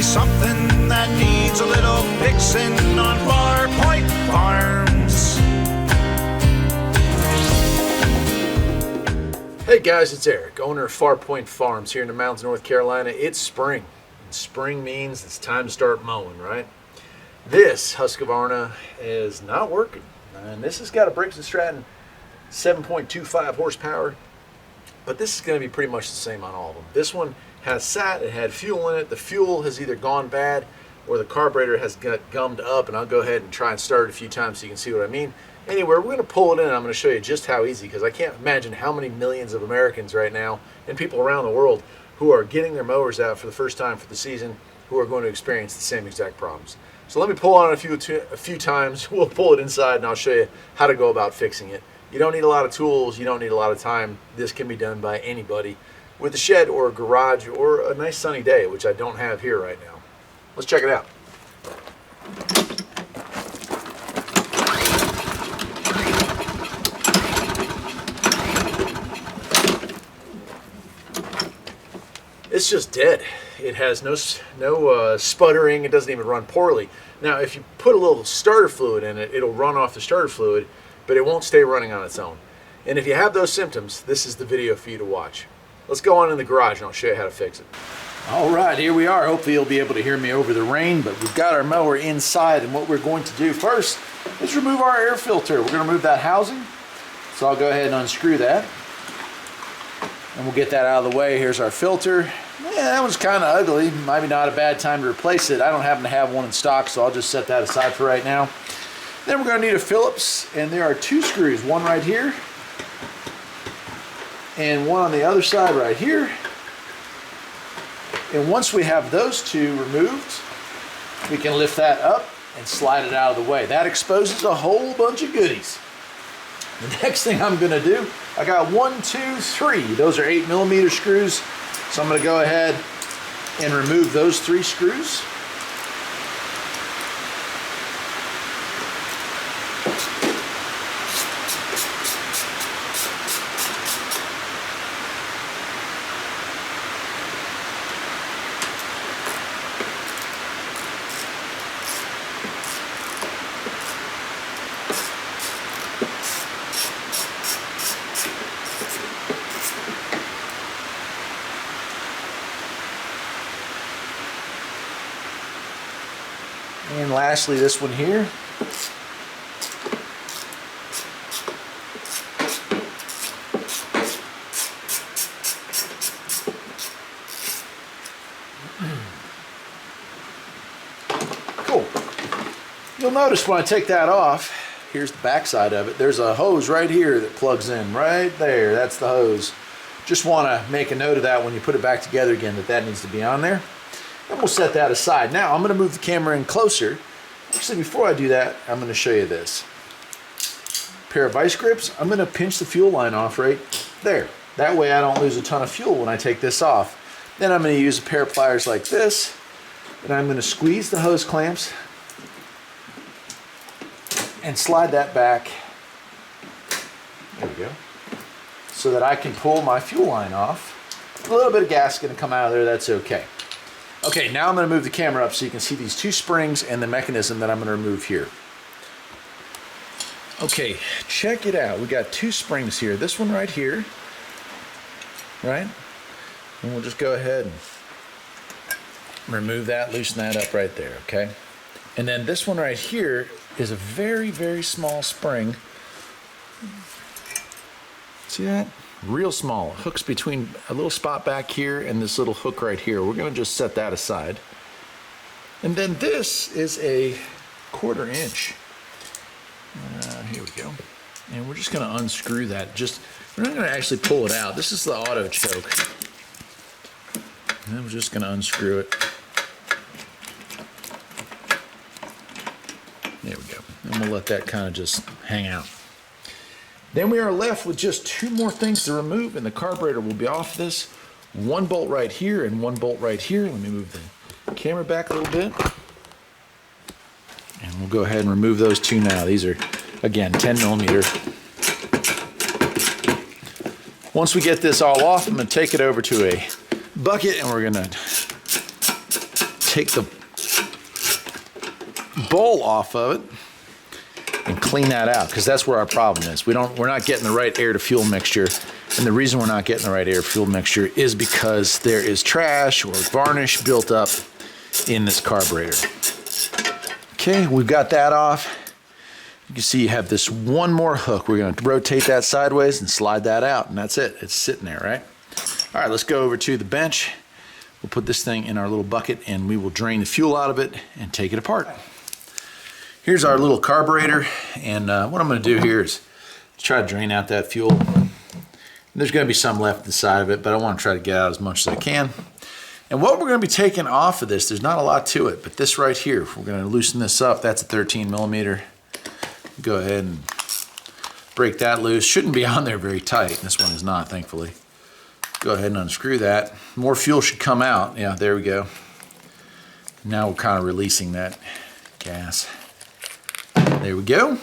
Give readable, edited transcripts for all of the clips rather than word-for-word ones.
something that needs a little fixing on Farpoint Farms. Hey guys, it's Eric, owner of Farpoint Farms here in the mountains of North Carolina. It's spring. And spring means it's time to start mowing, right? This Husqvarna is not working. And this has got a Briggs and Stratton 7.25 horsepower. But this is going to be pretty much the same on all of them. This one has sat, it had fuel in it. The fuel has either gone bad or the carburetor has got gummed up, and I'll go ahead and try and start it a few times so you can see what I mean. Anyway, we're going to pull it in, and I'm going to show you just how easy, because I can't imagine how many millions of Americans right now and people around the world who are getting their mowers out for the first time for the season who are going to experience the same exact problems. So let me pull on it a few times. We'll pull it inside, and I'll show you how to go about fixing it. You don't need a lot of tools. You don't need a lot of time. This can be done by anybody with a shed or a garage or a nice sunny day, which I don't have here right now. Let's check it out. It's just dead. It has no sputtering. It doesn't even run poorly. Now, if you put a little starter fluid in it, it'll run off the starter fluid, but it won't stay running on its own. And if you have those symptoms, this is the video for you to watch. Let's go on in the garage and I'll show you how to fix it. All right, here we are. Hopefully you'll be able to hear me over the rain, but we've got our mower inside, and what we're going to do first is remove our air filter. We're going to remove that housing, so I'll go ahead and unscrew that. And we'll get that out of the way. Here's our filter. Yeah, that one's kind of ugly. Maybe not a bad time to replace it. I don't happen to have one in stock, so I'll just set that aside for right now. Then we're going to need a Phillips, and there are two screws, one right here and one on the other side right here. And once we have those two removed, we can lift that up and slide it out of the way. That exposes a whole bunch of goodies. The next thing I'm going to do, I got 1, 2, 3. Those are 8mm screws. So I'm going to go ahead and remove those 3 screws. And lastly, this one here. Cool. You'll notice when I take that off, here's the back side of it. There's a hose right here that plugs in right there. That's the hose. Just want to make a note of that when you put it back together again, that needs to be on there. And we'll set that aside. Now I'm going to move the camera in closer. Actually, before I do that, I'm going to show you this. Pair of vice grips. I'm going to pinch the fuel line off right there. That way I don't lose a ton of fuel when I take this off. Then I'm going to use a pair of pliers like this, and I'm going to squeeze the hose clamps and slide that back. There we go. So that I can pull my fuel line off. A little bit of gas is going to come out of there. That's okay. Okay, now I'm going to move the camera up so you can see these 2 springs and the mechanism that I'm going to remove here. Okay, check it out. We got 2 springs here. This one right here, right? And we'll just go ahead and remove that, loosen that up right there, okay? And then this one right here is a very, very small spring. See that? Real small. Hooks between a little spot back here and this little hook right here. We're going to just set that aside. And then this is a 1/4 inch. Here we go. And we're just going to unscrew that. We're not going to actually pull it out. This is the auto choke. And then we're just going to unscrew it. There we go. And we'll let that kind of just hang out. Then we are left with just 2 more things to remove, and the carburetor will be off this. 1 bolt right here and 1 bolt right here. Let me move the camera back a little bit. And we'll go ahead and remove those 2 now. These are, again, 10mm. Once we get this all off, I'm going to take it over to a bucket, and we're going to take the bowl off of it and clean that out, because that's where our problem is. We're not getting the right air to fuel mixture, and the reason we're not getting the right air to fuel mixture is because there is trash or varnish built up in this carburetor. Okay, we've got that off. You can see you have this one more hook. We're going to rotate that sideways and slide that out, and that's it. It's sitting there, right? All right, let's go over to the bench. We'll put this thing in our little bucket, and we will drain the fuel out of it and take it apart. Here's our little carburetor, and what I'm going to do here is try to drain out that fuel. There's going to be some left inside of it, but I want to try to get out as much as I can. And what we're going to be taking off of this, there's not a lot to it, but this right here, we're going to loosen this up. That's a 13 millimeter. Go ahead and break that loose. Shouldn't be on there very tight. This one is not, thankfully. Go ahead and unscrew that. More fuel should come out. Yeah, there we go. Now we're kind of releasing that gas. There we go.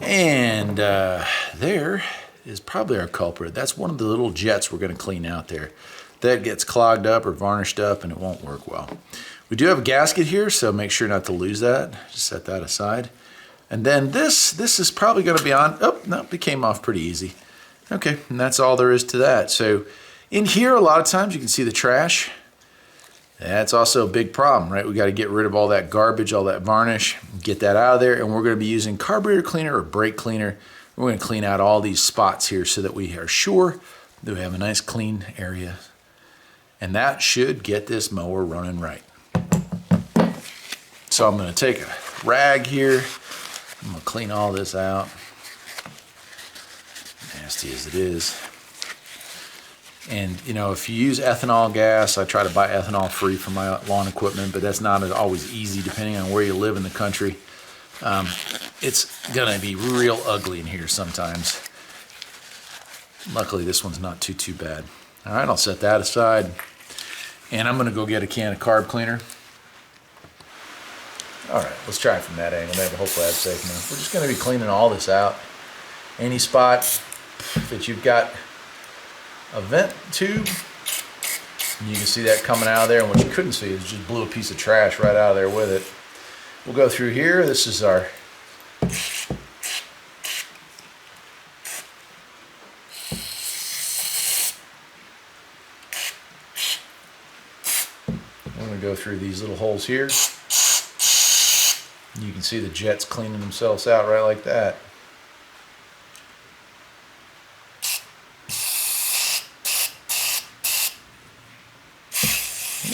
And there is probably our culprit. That's one of the little jets we're going to clean out there. That gets clogged up or varnished up and it won't work well. We do have a gasket here, so make sure not to lose that. Just set that aside. And then this is probably going to be on. Oh, no, it came off pretty easy. Okay, and that's all there is to that. So in here, a lot of times you can see the trash. That's also a big problem, right? We got to get rid of all that garbage, all that varnish, get that out of there. And we're going to be using carburetor cleaner or brake cleaner. We're going to clean out all these spots here so that we are sure that we have a nice clean area. And that should get this mower running right. So I'm going to take a rag here. I'm going to clean all this out. Nasty as it is. And you know, if you use ethanol gas, I try to buy ethanol free for my lawn equipment, but that's not always easy depending on where you live in the country. It's gonna be real ugly in here sometimes. Luckily this one's not too bad. All right, I'll set that aside. And I'm gonna go get a can of carb cleaner. All right, let's try it from that angle. Maybe hopefully that's safe enough. We're just gonna be cleaning all this out. Any spot that you've got a vent tube, and you can see that coming out of there, and what you couldn't see is just blew a piece of trash right out of there with it. We'll go through here. This is our I'm going to go through these little holes here. You can see the jets cleaning themselves out right like that.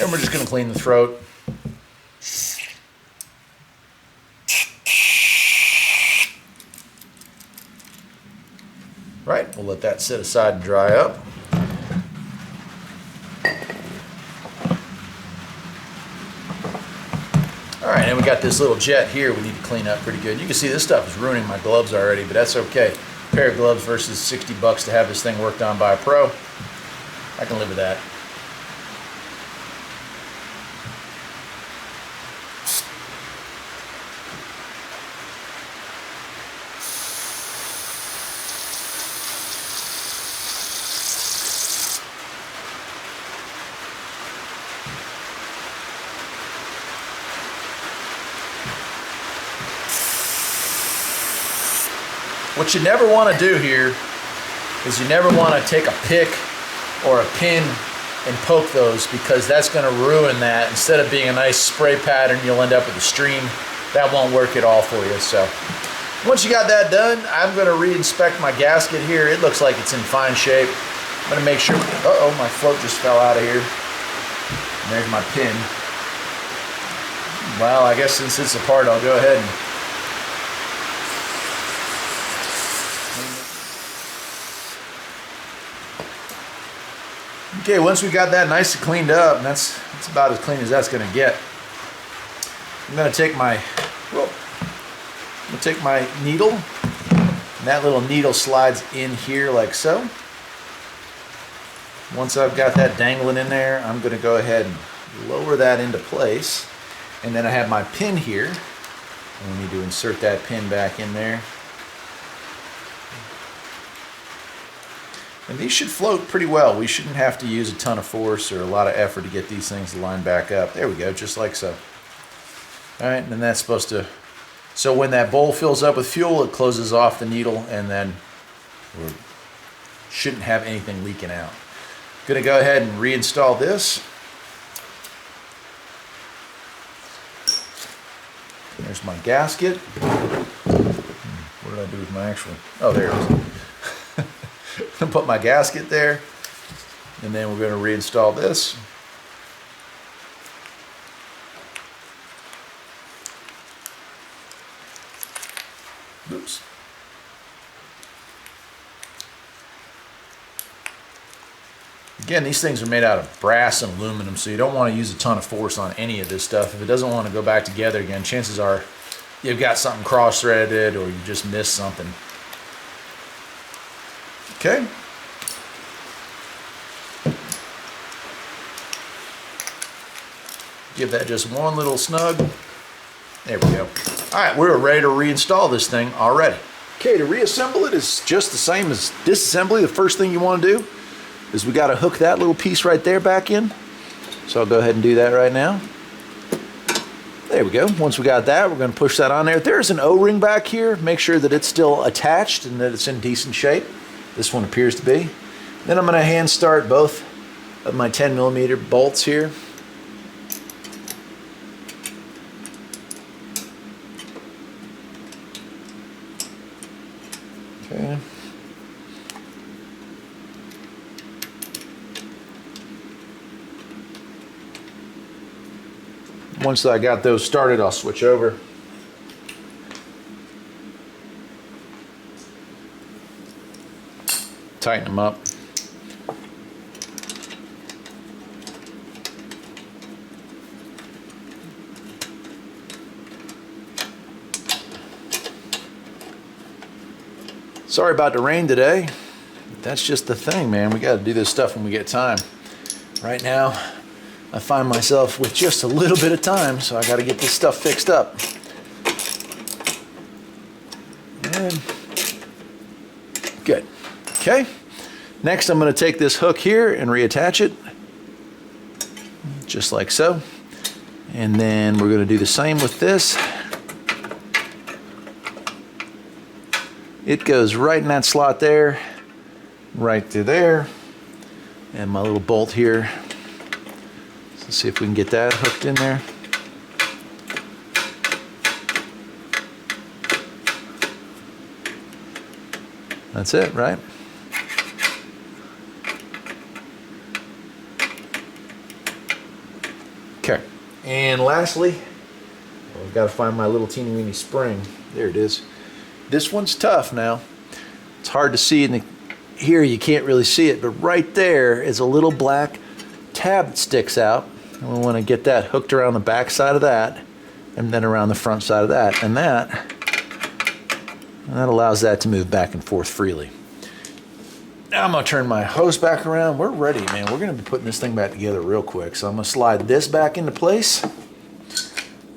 And we're just going to clean the throat. Right, we'll let that sit aside and dry up. All right, and we got this little jet here we need to clean up pretty good. You can see this stuff is ruining my gloves already, but that's okay. A pair of gloves versus 60 bucks to have this thing worked on by a pro. I can live with that. What you never want to do here is you never want to take a pick or a pin and poke those, because that's going to ruin that. Instead of being a nice spray pattern, you'll end up with a stream. That won't work at all for you. So once you got that done, I'm going to re-inspect my gasket here. It looks like it's in fine shape. I'm going to make sure, uh-oh, my float just fell out of here. And there's my pin. Well, I guess since it's apart, I'll go ahead and okay, once we got that nice and cleaned up, and that's about as clean as that's going to get, I'm going to take my needle, and that little needle slides in here like so. Once I've got that dangling in there, I'm going to go ahead and lower that into place, and then I have my pin here. I need to insert that pin back in there. And these should float pretty well. We shouldn't have to use a ton of force or a lot of effort to get these things to line back up. There we go, just like so. All right, and then that's supposed to, so when that bowl fills up with fuel, it closes off the needle, and then we shouldn't have anything leaking out. Gonna go ahead and reinstall this. There's my gasket. What did I do with my actual, oh, there it is. I'm gonna put my gasket there, and then we're gonna reinstall this. Oops. Again, these things are made out of brass and aluminum, so you don't want to use a ton of force on any of this stuff. If it doesn't want to go back together again, chances are you've got something cross-threaded or you just missed something. Okay. Give that just one little snug. There we go. All right, we're ready to reinstall this thing already. Okay, to reassemble it is just the same as disassembly. The first thing you want to do is we got to hook that little piece right there back in. So I'll go ahead and do that right now. There we go. Once we got that, we're going to push that on there. There's an O-ring back here. Make sure that it's still attached and that it's in decent shape. This one appears to be. Then I'm going to hand start both of my 10mm bolts here. Okay. Once I got those started, I'll switch over. Tighten them up. Sorry about the rain today. That's just the thing, man. We got to do this stuff when we get time. Right now, I find myself with just a little bit of time, so I got to get this stuff fixed up. And good. Okay. Next, I'm going to take this hook here and reattach it, just like so. And then we're going to do the same with this. It goes right in that slot there, right through there, and my little bolt here. Let's see if we can get that hooked in there. That's it, right? Okay. And lastly, I've got to find my little teeny weeny spring. There it is. This one's tough now. It's hard to see here, you can't really see it, but right there is a little black tab that sticks out. And we want to get that hooked around the back side of that and then around the front side of that. And that allows that to move back and forth freely. Now I'm going to turn my hose back around. We're ready, man. We're going to be putting this thing back together real quick. So I'm going to slide this back into place.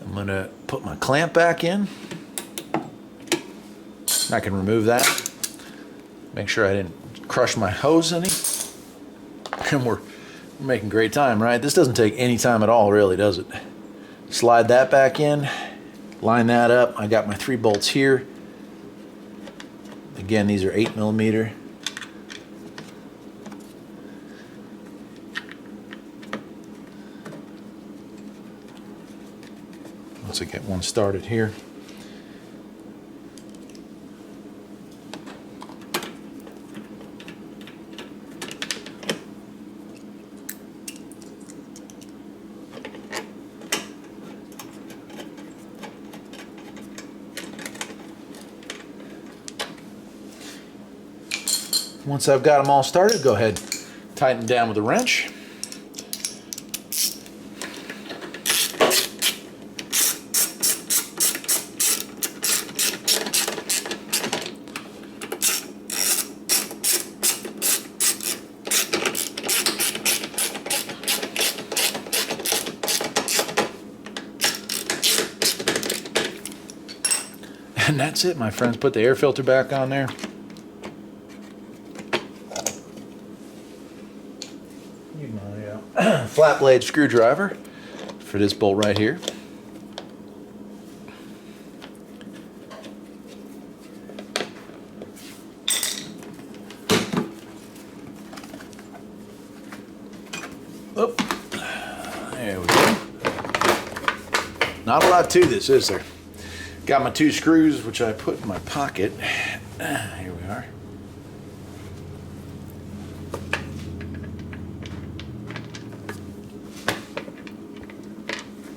I'm going to put my clamp back in. I can remove that. Make sure I didn't crush my hose any. And we're making great time, right? This doesn't take any time at all, really, does it? Slide that back in. Line that up. I got my 3 bolts here. Again, these are 8mm. Once I get one started here. Once I've got them all started, go ahead, tighten down with a wrench. And that's it, my friends. Put the air filter back on there. flat blade screwdriver for this bolt right here. Oh, there we go. Not a lot to this, is there? Got my 2 screws, which I put in my pocket. Here we are.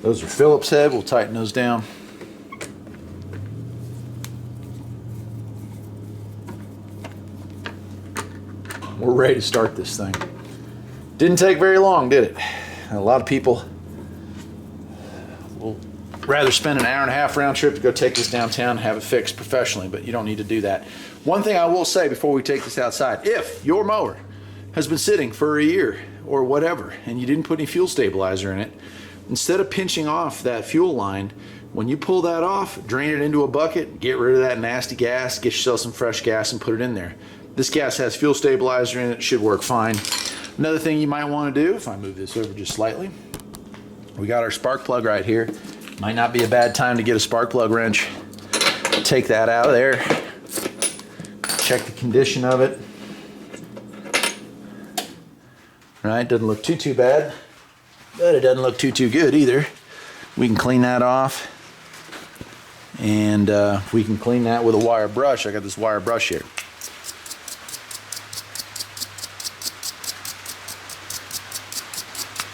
Those are Phillips head. We'll tighten those down. We're ready to start this thing. Didn't take very long, did it? A lot of people will rather spend an hour and a half round trip to go take this downtown and have it fixed professionally, but you don't need to do that. One thing I will say before we take this outside, if your mower has been sitting for a year or whatever and you didn't put any fuel stabilizer in it, instead of pinching off that fuel line, when you pull that off, drain it into a bucket, get rid of that nasty gas, get yourself some fresh gas and put it in there. This gas has fuel stabilizer in it, it should work fine. Another thing you might want to do, if I move this over just slightly, we got our spark plug right here. Might not be a bad time to get a spark plug wrench. Take that out of there. Check the condition of it. Right, doesn't look too bad, but it doesn't look too good either. We can clean that off, and we can clean that with a wire brush. I got this wire brush here.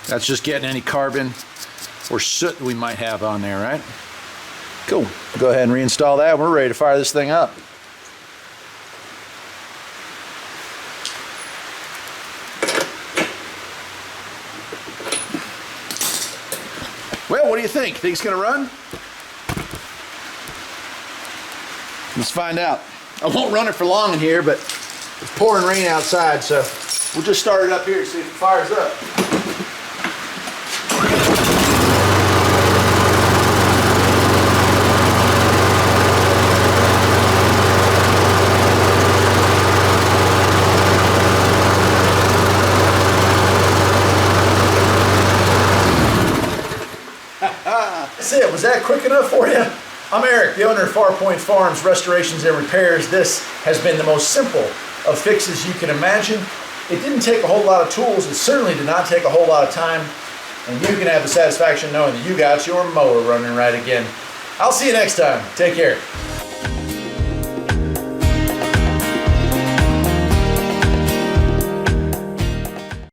That's just getting any carbon or soot we might have on there, right? Cool. Go ahead and reinstall that. We're ready to fire this thing up. Well, what do you think? Think it's gonna run? Let's find out. I won't run it for long in here, but it's pouring rain outside, so we'll just start it up here, see if it fires up. That's it. Was that quick enough for you? I'm Eric, the owner of Farpoint Farms, Restorations and Repairs. This has been the most simple of fixes you can imagine. It didn't take a whole lot of tools. It certainly did not take a whole lot of time. And you can have the satisfaction knowing that you got your mower running right again. I'll see you next time. Take care.